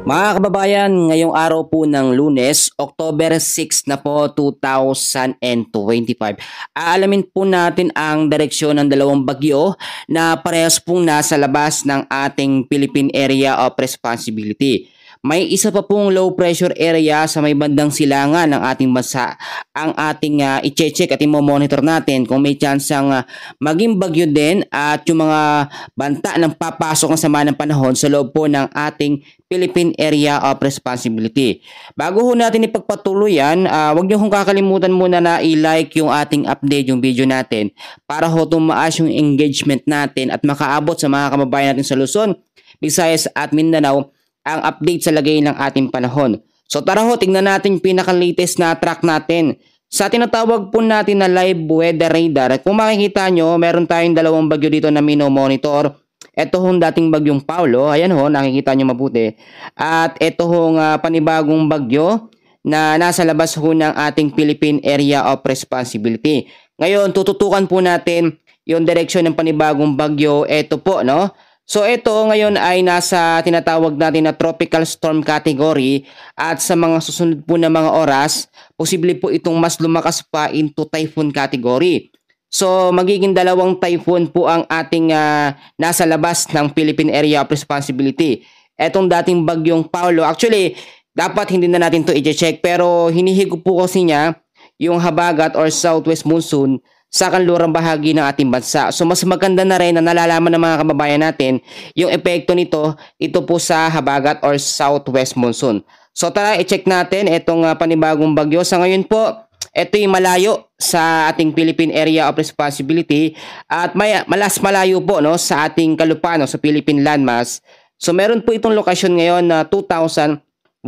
Mga kababayan, ngayong araw po ng Lunes, October 6 na po 2025. Aalamin po natin ang direksyon ng dalawang bagyo na parehas pong nasa labas ng ating Philippine Area of Responsibility. May isa pa pong low pressure area sa may bandang silangan ng ating bansa. Ang ating i-check at i-monitor natin kung may chance ang maging bagyo din at yung mga banta ng papasok ng sama ng panahon sa loob po ng ating Philippine Area of Responsibility. Bago ho natin ipagpatuloy yan, huwag niyo hong kakalimutan muna na i-like yung ating update, yung video natin para ho tumaas yung engagement natin at makaabot sa mga kababayan natin sa Luzon, Visayas at Mindanao ang update sa lagay ng ating panahon. So tara ho, tingnan natin yung pinaka-latest na track natin. Sa tinatawag po natin na live weather radar, kung makikita nyo, meron tayong dalawang bagyo dito na mino-monitor. Ito hong dating bagyong Paulo, ayan ho, nakikita nyo mabuti. At ito hong panibagong bagyo na nasa labas ho ng ating Philippine Area of Responsibility. Ngayon, tututukan po natin yung direksyon ng panibagong bagyo. Ito po, no? So ito ngayon ay nasa tinatawag natin na tropical storm category at sa mga susunod po na mga oras, posible po itong mas lumakas pa into typhoon category. So magiging dalawang typhoon po ang ating nasa labas ng Philippine Area of Responsibility. Etong dating bagyong Paulo, actually dapat hindi na natin to i-check pero hinihigop po kasi niya yung habagat or southwest monsoon sa kanlurang bahagi ng ating bansa. So mas maganda na rin na nalalaman ng mga kababayan natin yung epekto nito ito po sa habagat or southwest monsoon. So tara i-check natin itong panibagong bagyo. Sa ngayon po, ito yung malayo sa ating Philippine Area of Responsibility at malas malayo po no, sa ating kalupano sa Philippine landmass. So meron po itong lokasyon ngayon na 2,155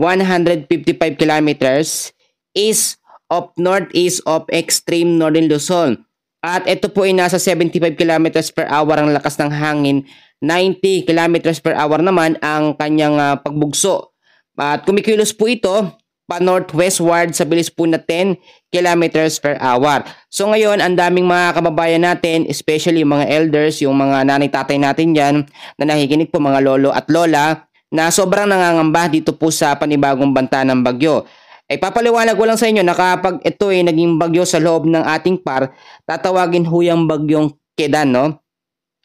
kilometers east of northeast of extreme northern Luzon. At ito po ay nasa 75 kilometers per hour ang lakas ng hangin, 90 kilometers per hour naman ang kanyang pagbugso. At kumikilos po ito pa northwestward sa bilis po na 10 kilometers per hour. So ngayon, ang daming mga kababayan natin, especially yung mga elders, yung mga nanay-tatay natin dyan, na nakikinig po mga lolo at lola, na sobrang nangangamba dito po sa panibagong banta ng bagyo. Ay papaliwanag ko lang sa inyo na kapag ito ay naging bagyo sa loob ng ating par, tatawagin ho yung bagyong Kedan, no?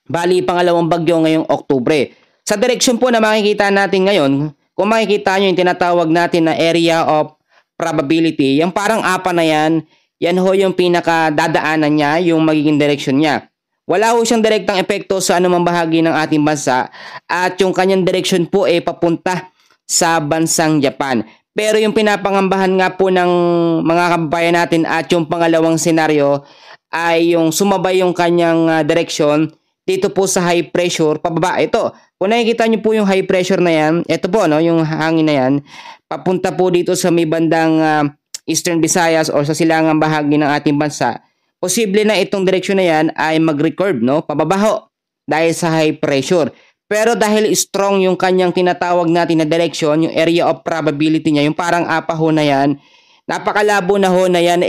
Bali, pangalawang bagyo ngayong Oktubre. Sa direksyon po na makikita natin ngayon, kung makikita nyo yung tinatawag natin na area of probability, yung parang apa na yan, yan ho yung pinakadadaanan niya, yung magiging direksyon niya. Wala ho siyang direktang epekto sa anumang bahagi ng ating bansa at yung kanyang direksyon po ay papunta sa bansang Japan. Pero yung pinapangambahan nga po ng mga kababayan natin at yung pangalawang senaryo ay yung sumabay yung kanyang direksyon dito po sa high pressure pababa. Ito, kung nakikita nyo po yung high pressure na yan, ito po, no, yung hangin na yan, papunta po dito sa may bandang Eastern Visayas o sa silangang bahagi ng ating bansa. Posible na itong direksyon na yan ay mag-recurve, no, pababaho dahil sa high pressure. Pero dahil strong yung kanyang tinatawag natin na direction, yung area of probability niya, yung parang apa ho na yan, napakalabo na ho na yan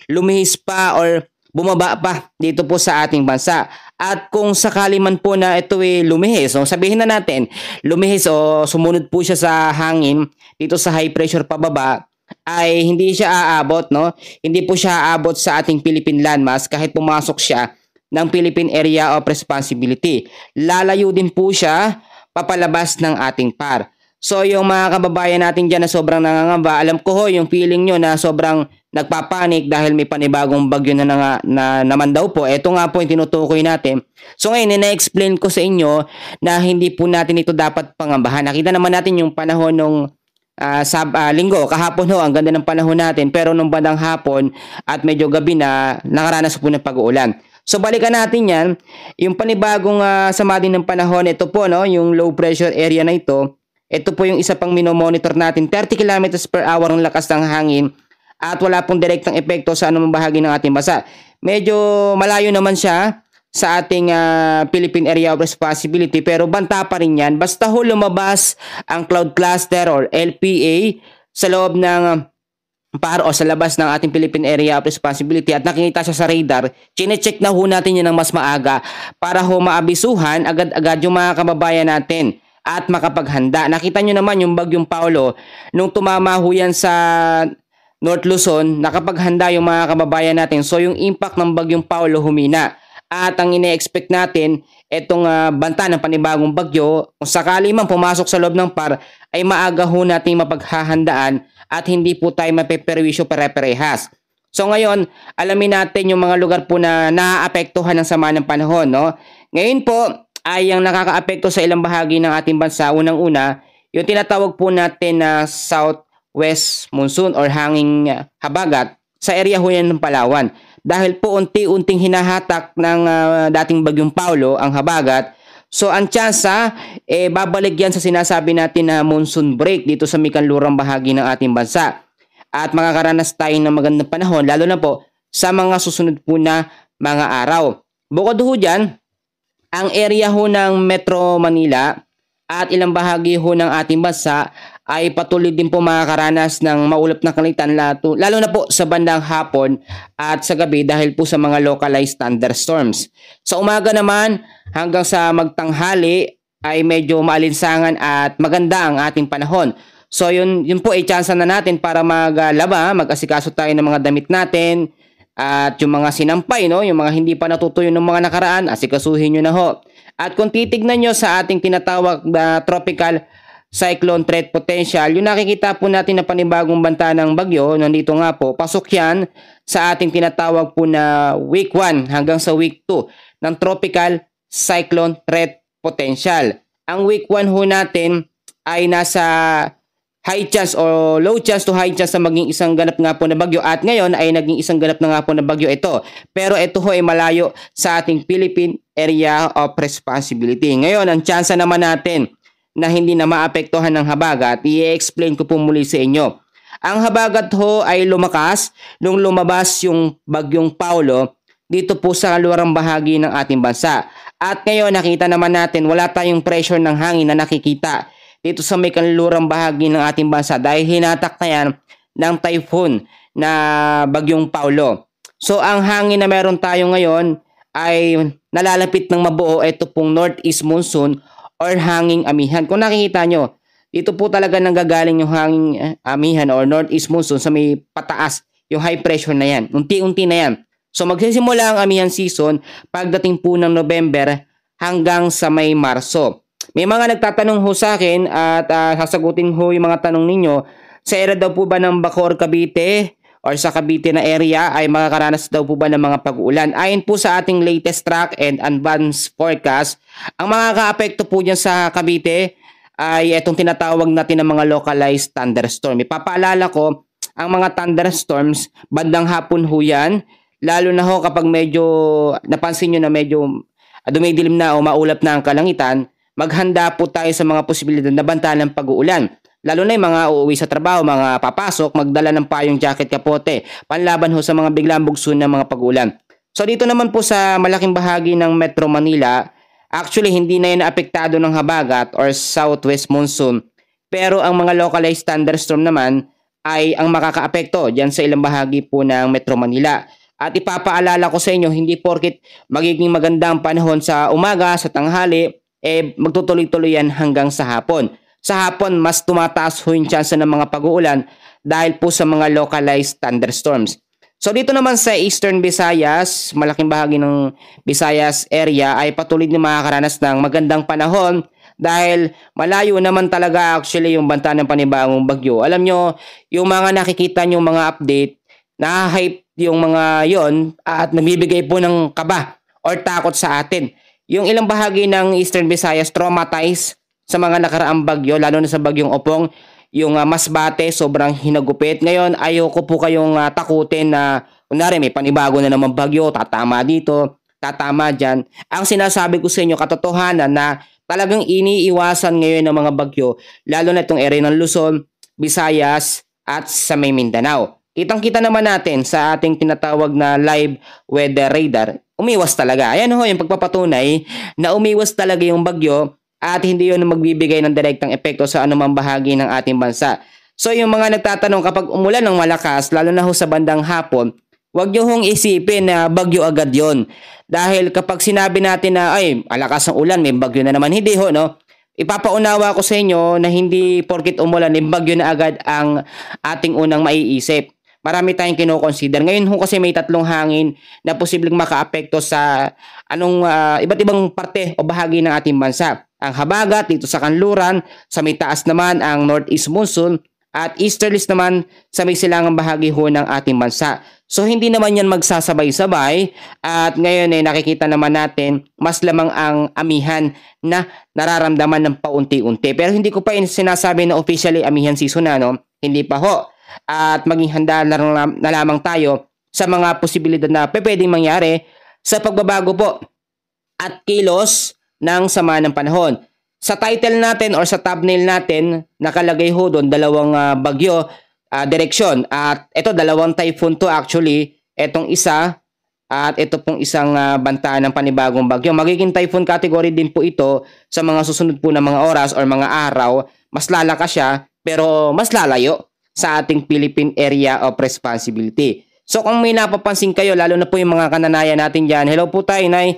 lumihis pa or bumaba pa dito po sa ating bansa. At kung sakali man po na ito lumihis, so sabihin na natin, lumihis o sumunod po siya sa hangin dito sa high pressure pababa, ay hindi siya aabot, no? Hindi po siya aabot sa ating Philippine landmass kahit pumasok siya ng Philippine Area of Responsibility. Lalayo din po siya papalabas ng ating par. So yung mga kababayan natin dyan na sobrang nangangamba, alam ko ho yung feeling nyo na sobrang nagpapanik dahil may panibagong bagyo na naman daw po. Ito nga po yung tinutukoy natin. So ngayon, na-explain ko sa inyo na hindi po natin ito dapat pangambahan. Nakita naman natin yung panahon nung linggo, kahapon ho, ang ganda ng panahon natin. Pero nung bandang hapon at medyo gabi na, nakaranas po ng pag-uulan. So balikan natin yan, yung panibagong sama din ng panahon, ito po no, yung low pressure area na ito, ito po yung isa pang minomonitor natin, 30 kilometers per hour ang lakas ng hangin at wala pong direktang epekto sa anumang bahagi ng ating bansa. Medyo malayo naman siya sa ating Philippine Area of Responsibility pero banta pa rin yan, basta ho lumabas ang cloud cluster or LPA sa loob ng par o sa labas ng ating Philippine Area of Responsibility at nakikita siya sa radar, chine-check na ho natin yan ng mas maaga para ho maabisuhan agad-agad yung mga kababayan natin. at makapaghanda. Nakita nyo naman yung bagyong Paolo, nung tumama ho yan sa North Luzon, nakapaghanda yung mga kababayan natin. So yung impact ng bagyong Paolo humina. At ang ine-expect natin, itong banta ng panibagong bagyo, kung sakali man pumasok sa loob ng PAR, ay maaga ho natin mapaghahandaan at hindi po tayo mapeperwisyo pare-parehas. So ngayon, alamin natin yung mga lugar po na naaapektuhan ng sama ng panahon. No? Ngayon po, ay ang nakakaapekto sa ilang bahagi ng ating bansa. Unang-una, yung tinatawag po natin na southwest monsoon or hanging habagat sa area ho yan ng Palawan. Dahil po unti-unting hinahatak ng dating bagyong Paolo ang habagat, so ang tsansa, babalik yan sa sinasabi natin na monsoon break dito sa may kanlurang bahagi ng ating bansa. At makakaranas tayo ng magandang panahon, lalo na po sa mga susunod po na mga araw. Bukod ho dyan, ang area ho ng Metro Manila at ilang bahagi ho ng ating bansa ay patuloy din po makakaranas ng maulap na kalangitan, lalo na po sa bandang hapon at sa gabi dahil po sa mga localized thunderstorms. Sa umaga naman hanggang sa magtanghali ay medyo maalinsangan at maganda ang ating panahon. So yun po ay tsansa na natin para maglaba, mag-asikaso tayo ng mga damit natin at yung mga sinampay, no? Yung mga hindi pa natutuyo ng mga nakaraan, asikasuhin nyo na ho. At kung titignan nyo sa ating tinatawag na tropical cyclone threat potential, yung nakikita po natin na panibagong banta ng bagyo, nandito nga po, pasok yan sa ating tinatawag po na week 1 hanggang sa week 2 ng tropical cyclone threat potential. Ang week 1 ho natin ay nasa high chance o low chance to high chance na maging isang ganap nga po na bagyo, at ngayon ay naging isang ganap na nga po na bagyo ito. Pero ito ho ay malayo sa ating Philippine Area of Responsibility. Ngayon, ang tsansa naman natin na hindi na maapektuhan ng habagat, i-explain ko po muli sa inyo. Ang habagat ho ay lumakas nung lumabas yung bagyong Paolo dito po sa kaluwarang bahagi ng ating bansa. At ngayon nakita naman natin wala tayong pressure ng hangin na nakikita dito sa may kanlurang bahagi ng ating bansa dahil hinatak na yan ng typhoon na bagyong Paolo. So ang hangin na meron tayo ngayon ay nalalapit ng mabuo ito pong northeast monsoon or hanging amihan. Kung nakikita nyo, dito po talaga nanggagaling yung hanging amihan or northeast monsoon sa may pataas, yung high pressure na yan. Unti-unti na yan. So magsisimula ang amihan season pagdating po ng November hanggang sa may Marso. May mga nagtatanong ho sa akin at sasagutin ho yung mga tanong ninyo. Sa area daw po ba ng Bacoor, Cavite or sa Cavite na area ay makakaranas daw po ba ng mga pag-uulan? Ayon po sa ating latest track and advanced forecast, ang mga kaapekto po dyan sa Cavite ay itong tinatawag natin ng mga localized thunderstorm. Ipapaalala ko, ang mga thunderstorms, bandang hapon ho yan, lalo na ho kapag medyo napansin nyo na medyo dumidilim na o maulap na ang kalangitan, maghanda po tayo sa mga posibilidad na banta ng pag-uulan. Lalo na yung mga uuwi sa trabaho, mga papasok, magdala ng payong jacket kapote, panlaban ho sa mga biglang bugso ng mga pag-uulan. So dito naman po sa malaking bahagi ng Metro Manila, actually hindi na yan apektado ng habagat or southwest monsoon. Pero ang mga localized thunderstorm naman ay ang makakaapekto dyan sa ilang bahagi po ng Metro Manila. At ipapaalala ko sa inyo, hindi porkit magiging magandang panahon sa umaga, sa tanghali, magtutuloy-tuloy yan hanggang sa hapon. Sa hapon, mas tumataas ho yung chance ng mga pag-uulan dahil po sa mga localized thunderstorms. So dito naman sa Eastern Visayas, malaking bahagi ng Visayas area ay patuloy na makakaranas ng magandang panahon dahil malayo naman talaga actually yung banta ng panibagong bagyo. Alam nyo, yung mga nakikita nyo mga update, na-hype yung mga yon at namibigay po ng kaba or takot sa atin. Yung ilang bahagi ng Eastern Visayas traumatized sa mga nakaraang bagyo, lalo na sa bagyong Opong, yung Masbate sobrang hinagupit. Ngayon, ayoko po kayong takutin na kunwari may panibago na naman bagyo, tatama dito, tatama dyan. Ang sinasabi ko sa inyo, katotohanan na talagang iniiwasan ngayon ng mga bagyo, lalo na itong area ng Luzon, Visayas at sa may Mindanao. Kitang-kita naman natin sa ating tinatawag na live weather radar, umiwas talaga. Ayan ho, yung pagpapatunay na umiwas talaga yung bagyo at hindi yun magbibigay ng direktang epekto sa anumang bahagi ng ating bansa. So yung mga nagtatanong kapag umulan ng malakas, lalo na ho sa bandang hapon, huwag nyo hong isipin na bagyo agad yon. Dahil kapag sinabi natin na ay, malakas ang ulan, may bagyo na naman, hindi ho, no? ipapaunawa ko sa inyo na hindi porkit umulan, yung bagyo na agad ang ating unang maiisip. Marami tayong kino-consider. Ngayon ho kasi may tatlong hangin na posibleng makaapekto sa iba't ibang parte o bahagi ng ating bansa. Ang habagat dito sa kanluran, sa may taas naman ang northeast monsoon, at easterlies naman sa may silangang bahagi ho ng ating bansa. So hindi naman yan magsasabay-sabay, at ngayon ay nakikita naman natin mas lamang ang amihan na nararamdaman ng paunti-unti. Pero hindi ko pa sinasabi na officially amihan season na, no? Hindi pa ho. At maging handa na lamang tayo sa mga posibilidad na pwedeng mangyari sa pagbabago po at kilos ng sama ng panahon. Sa title natin or sa thumbnail natin, nakalagay ho doon dalawang bagyo, direksyon. At ito, dalawang typhoon to actually. Etong isa at ito pong isang banta ng panibagong bagyo. Magiging typhoon category din po ito sa mga susunod po na mga oras or mga araw. Mas lalakas siya pero mas lalayo sa ating Philippine Area of Responsibility. So kung may napapansin kayo, lalo na po yung mga kananayan natin dyan, hello po tayo, Nay.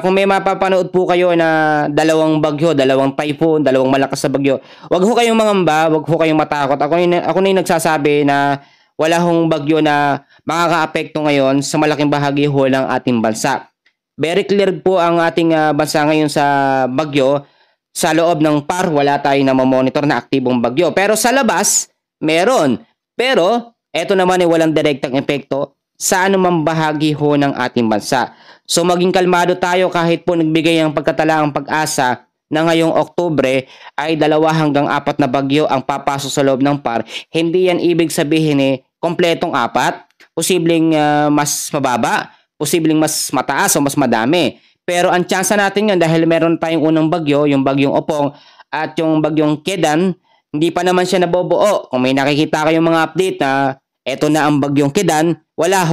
Kung may mapapanood po kayo na dalawang bagyo, dalawang typhoon, dalawang malakas na bagyo, wag ho kayong mangamba, wag ho kayong matakot. Ako na yung nagsasabi na wala hong bagyo na makakaapekto ngayon sa malaking bahagi ho ng ating bansa. Very clear po ang ating bansa ngayon sa bagyo. Sa loob ng PAR, wala tayong namomonitor na aktibong bagyo. Pero sa labas, meron. Pero eto naman ay walang direktang epekto sa anumang bahagi ho ng ating bansa. So maging kalmado tayo kahit po nagbigay ang pagkatalaang pag-asa na ngayong Oktubre ay 2 hanggang 4 na bagyo ang papasok sa loob ng PAR. Hindi yan ibig sabihin kompletong 4. Posibleng mas mababa, posibleng mas mataas o mas madami. Pero ang tsansa natin yun dahil meron tayong unang bagyo, yung bagyong Opong at yung bagyong Kedan, hindi pa naman siya nabobuo. Kung may nakikita kayong mga update na eto na ang bagyong Kedan, wala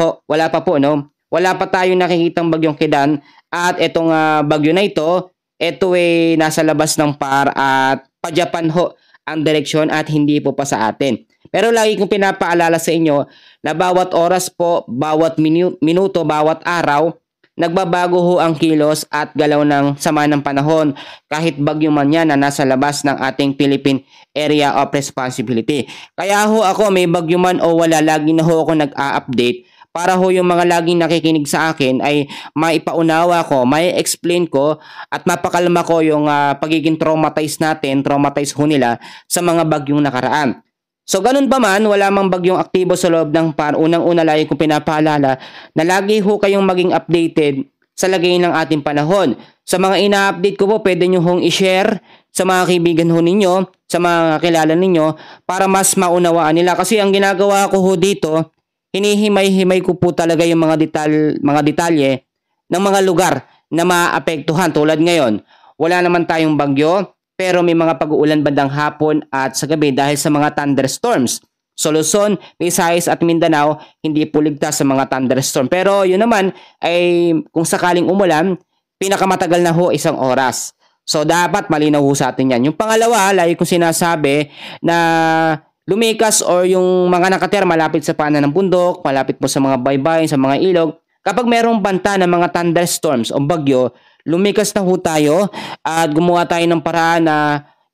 pa po, no? Wala pa tayong nakikitang bagyong Kedan, at etong bagyo na ito ay nasa labas ng PAR at pa-Japan ho ang direksyon at hindi po pa sa atin. Pero lagi kong pinapaalala sa inyo na bawat oras po, bawat minuto, bawat araw, nagbabago ho ang kilos at galaw ng sama ng panahon kahit bagyo man yan na nasa labas ng ating Philippine Area of Responsibility. Kaya ho ako, may bagyo man o wala, lagi na ho ako nag-a-update para ho yung mga laging nakikinig sa akin ay maipaunawa ko, mai-explain ko at mapakalma ko yung pagiging traumatized ho nila sa mga bagyong nakaraan. So ganun pa man, wala mang bagyong aktibo sa loob ng PAR, unang-una lagi kong pinapaalala na lagi ho kayong maging updated sa lagay ng ating panahon. Sa mga ina-update ko po, pwede nyo hong i-share sa mga kaibigan ho ninyo, sa mga kilala ninyo, para mas maunawaan nila. Kasi ang ginagawa ko ho dito, hinihimay-himay ko po talaga yung mga detalye ng mga lugar na maapektuhan. Tulad ngayon, wala naman tayong bagyo, pero may mga pag-uulan bandang hapon at sa gabi dahil sa mga thunderstorms. So Luzon, Visayas at Mindanao hindi po ligtas sa mga thunderstorm. Pero yun naman ay kung sakaling umulan, pinakamatagal na ho 1 oras. So dapat malinaw ho sa atin yan. Yung pangalawa, lagi kong sinasabi na lumikas or yung mga nakatira malapit sa paanan ng bundok, malapit po sa mga baybayin, sa mga ilog, kapag merong banta ng mga thunderstorms o bagyo, lumikas na ho tayo at gumawa tayo ng paraan na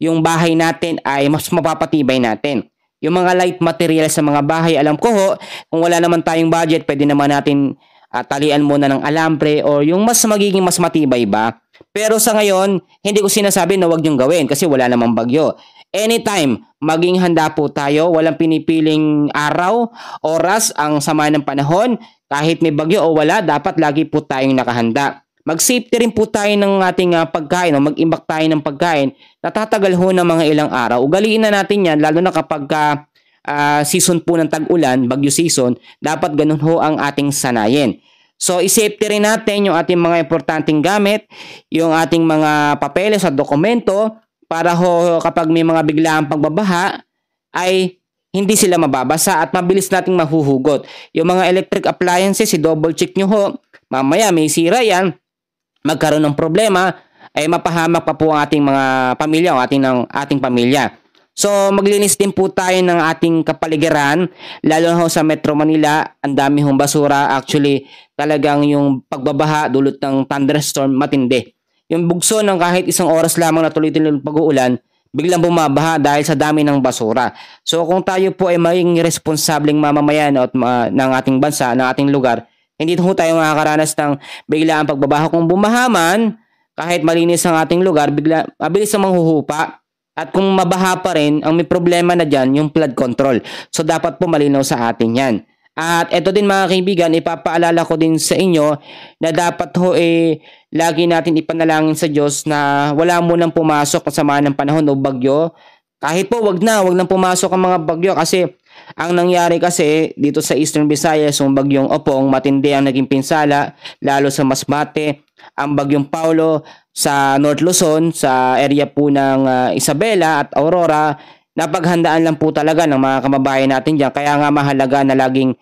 yung bahay natin ay mas mapapatibay natin. Yung mga light material sa mga bahay, alam ko ho, kung wala naman tayong budget, pwede naman natin talian muna ng alambre o yung magiging mas matibay ba. Pero sa ngayon, hindi ko sinasabi na wag niyong gawin kasi wala namang bagyo. Anytime, maging handa po tayo, walang pinipiling araw, oras, ang sama ng panahon, kahit may bagyo o wala, dapat lagi po tayong nakahanda. Mag-safety rin po tayo ng ating pagkain o mag-imbak tayo ng pagkain na tatagal ho ng mga ilang araw. Ugaliin na natin yan lalo na kapag season po ng tag-ulan, bagyo season, dapat ganun ho ang ating sanayin. So i-safety rin natin yung ating mga importanteng gamit, yung ating mga papeles at dokumento para ho kapag may mga biglaang pagbabaha ay hindi sila mababasa at mabilis nating mahuhugot. Yung mga electric appliances, i-double check nyo ho. Mamaya may sira yan, magkaroon ng problema, ay mapahamak pa po ang ating mga pamilya o ating pamilya. So maglinis din po tayo ng ating kapaligiran, lalo na sa Metro Manila, ang dami hong basura. Actually, talagang yung pagbabaha dulot ng thunderstorm matindi. yung bugso ng kahit isang oras lamang na tuloy-tuloy pag-uulan, biglang bumabaha dahil sa dami ng basura. So kung tayo po ay maging responsableng mamamayan at ng ating bansa, ng ating lugar, hindi po tayo makakaranas ng biglaan pagbabaha. Kung bumahaman, kahit malinis ang ating lugar, mabilis na manghuhupa. At kung mabaha pa rin, ang may problema na dyan, yung flood control. So dapat po malinaw sa atin yan. At ito din mga kaibigan, ipapaalala ko din sa inyo na dapat ho lagi natin ipanalangin sa Diyos na wala munang pumasok sa sama ng panahon o bagyo. Kahit po wag nang pumasok ang mga bagyo kasi ang nangyari kasi dito sa Eastern Visayas, yung bagyong Opong, matindi ang naging pinsala, lalo sa Masbate, ang bagyong Paulo sa North Luzon, sa area po ng Isabela at Aurora, napaghandaan lang po talaga ng mga kababayan natin diyan. Kaya nga mahalaga na laging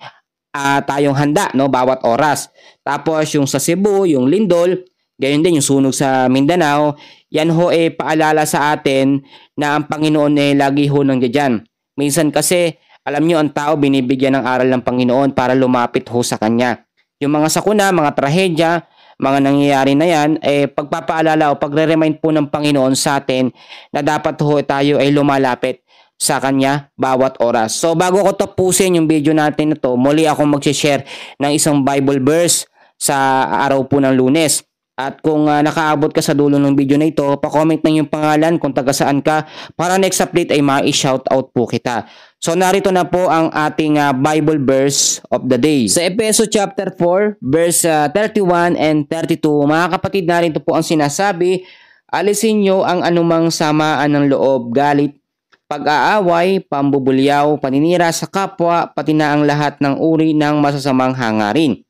tayong handa, no, bawat oras. Tapos yung sa Cebu, yung Lindol, gayon din yung sunog sa Mindanao, yan ho paalala sa atin na ang Panginoon lagi ho nandiyan. Minsan kasi, alam nyo, ang tao binibigyan ng aral ng Panginoon para lumapit ho sa Kanya. Yung mga sakuna, mga trahedya, mga nangyayari na yan, pagpapaalala o pagre-remind po ng Panginoon sa atin na dapat ho tayo ay lumalapit sa Kanya bawat oras. So bago ko tapusin yung video natin ito, muli akong mag-share ng isang Bible verse sa araw po ng Lunes. At kung nakaabot ka sa dulo ng video na ito, pa-comment na yung pangalan kung taga saan ka para next update ay ma-shoutout po kita. So narito na po ang ating Bible verse of the day. Sa Efeso chapter 4, verse 31 and 32, mga kapatid, narito po ang sinasabi, alisin nyo ang anumang samaan ng loob, galit, pag-aaway, pambubulyaw, paninira sa kapwa, pati na ang lahat ng uri ng masasamang hangarin.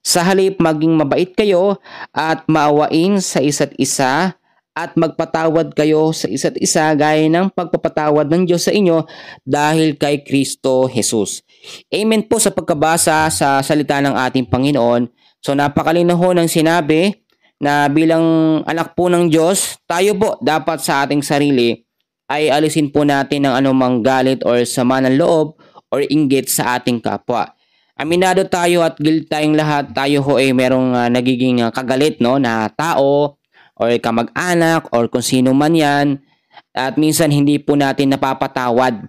Sa halip maging mabait kayo at maawain sa isa't isa at magpatawad kayo sa isa't isa gaya ng pagpapatawad ng Diyos sa inyo dahil kay Kristo Jesus. Amen po sa pagkabasa sa salita ng ating Panginoon. So napakalinaw ho ng sinabi na bilang anak po ng Diyos, tayo po dapat sa ating sarili ay alisin po natin ang anumang galit or sama ng loob or inggit sa ating kapwa. Aminado tayo at guilty tayong lahat. Tayo ho merong nagiging kagalit, no, na tao or kamag-anak or kung sino man yan. At minsan hindi po natin napapatawad.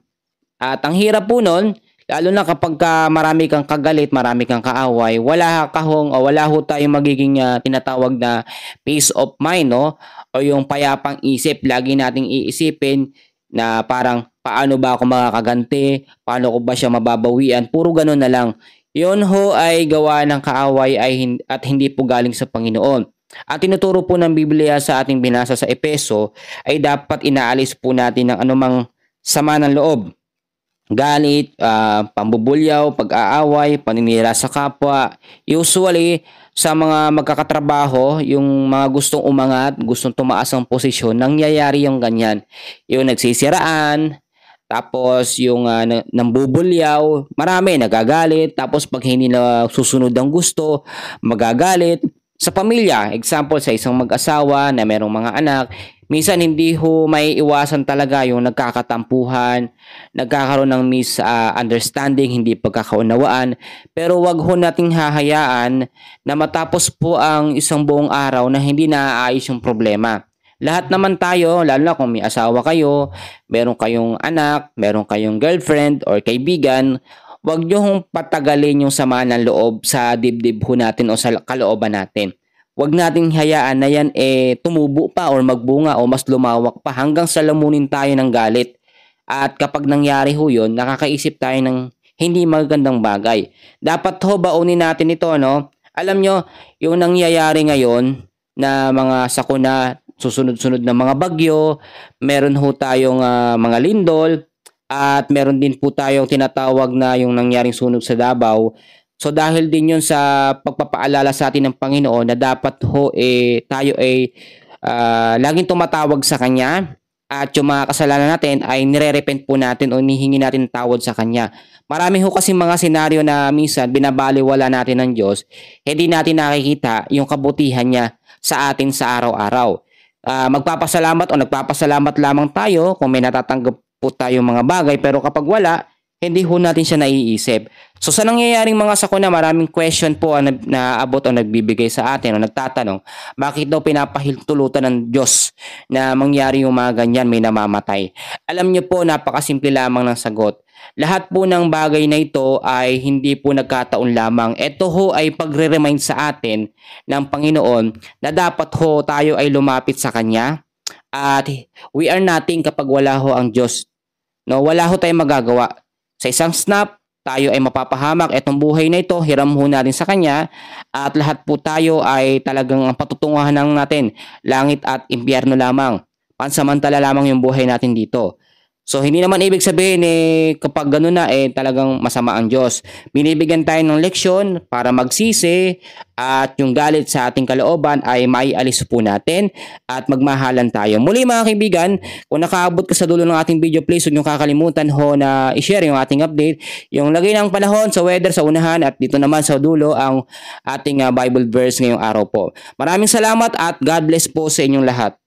At ang hirap po nun, lalo na kapag marami kang kagalit, marami kang kaaway, wala ho tayong magiging tinatawag na peace of mind, no? O yung payapang isip. Lagi nating iisipin na parang paano ba ako makakaganti, paano ko ba siya mababawian, puro ganun na lang. Yun ho ay gawa ng kaaway at hindi po galing sa Panginoon. At tinuturo po ng Biblia sa ating binasa sa Efeso ay dapat inaalis po natin ng anumang sama ng loob. Galit, pambubulyaw, pag-aaway, paninira sa kapwa. Usually, sa mga magkakatrabaho, yung mga gustong umangat, gustong tumaas ang posisyon, nangyayari yung ganyan. Yung nagsisiraan, tapos yung nambubulyaw, marami nagagalit, tapos pag hindi na susunod ang gusto, magagalit. Sa pamilya, example sa isang mag-asawa na merong mga anak, minsan hindi ho may iwasan talaga yung nagkakatampuhan, nagkakaroon ng misunderstanding, hindi pagkakaunawaan. Pero wag ho nating hahayaan na matapos po ang isang buong araw na hindi naaayos yung problema. Lahat naman tayo, lalo na kung may asawa kayo, meron kayong anak, meron kayong girlfriend or kaibigan, wag nyo hong patagalin yung sama ng loob sa dibdib ho natin o sa kalooban natin. Wag nating hayaan na yan tumubo pa or magbunga o mas lumawak pa hanggang sa lamunin tayo ng galit. At kapag nangyari ho yun, nakakaisip tayo ng hindi magandang bagay. Dapat ho baunin natin ito, no? Alam nyo, yung nangyayari ngayon na mga sakuna, susunod-sunod na mga bagyo, meron ho tayong mga lindol, at meron din po tayong tinatawag na yung nangyaring sunog sa Davao. So dahil din yun sa pagpapaalala sa atin ng Panginoon na dapat ho tayo laging tumatawag sa Kanya at yung mga kasalanan natin ay nire-repent po natin o nihingi natin tawad sa Kanya. Marami ho kasi mga senaryo na minsan binabaliwala natin ng Diyos, hindi natin nakikita yung kabutihan niya sa atin sa araw-araw. Magpapasalamat o nagpapasalamat lamang tayo kung may natatanggap po tayong mga bagay, pero kapag wala, hindi ho natin siya naiisip. So sa nangyayaring mga sakuna, maraming question po ang naabot o nagbibigay sa atin o nagtatanong, bakit daw pinapahintulutan ng Diyos na mangyari yung mga ganyan, may namamatay? Alam niyo po, napakasimple lamang ng sagot. Lahat po ng bagay na ito ay hindi po nagkataon lamang. Ito ho ay pagre-remind sa atin ng Panginoon na dapat ho tayo ay lumapit sa Kanya at we are nothing kapag wala ho ang Diyos. No, wala ho tayong magagawa. Sa isang snap, tayo ay mapapahamak. Etong buhay na ito, hiram ho natin sa Kanya at lahat po tayo ay talagang patutunguhan natin. Langit at impyerno lamang. Pansamantala lamang yung buhay natin dito. So hindi naman ibig sabihin kapag gano'n na talagang masama ang Diyos. Binibigyan tayo ng leksyon para magsisi at yung galit sa ating kalooban ay maialis po natin at magmahalan tayo. Muli mga kaibigan, kung nakaabot ka sa dulo ng ating video, please huwag niyong kakalimutan ho na i-share yung ating update. Yung lagay ng panahon sa weather sa unahan at dito naman sa dulo ang ating Bible verse ngayong araw po. Maraming salamat at God bless po sa inyong lahat.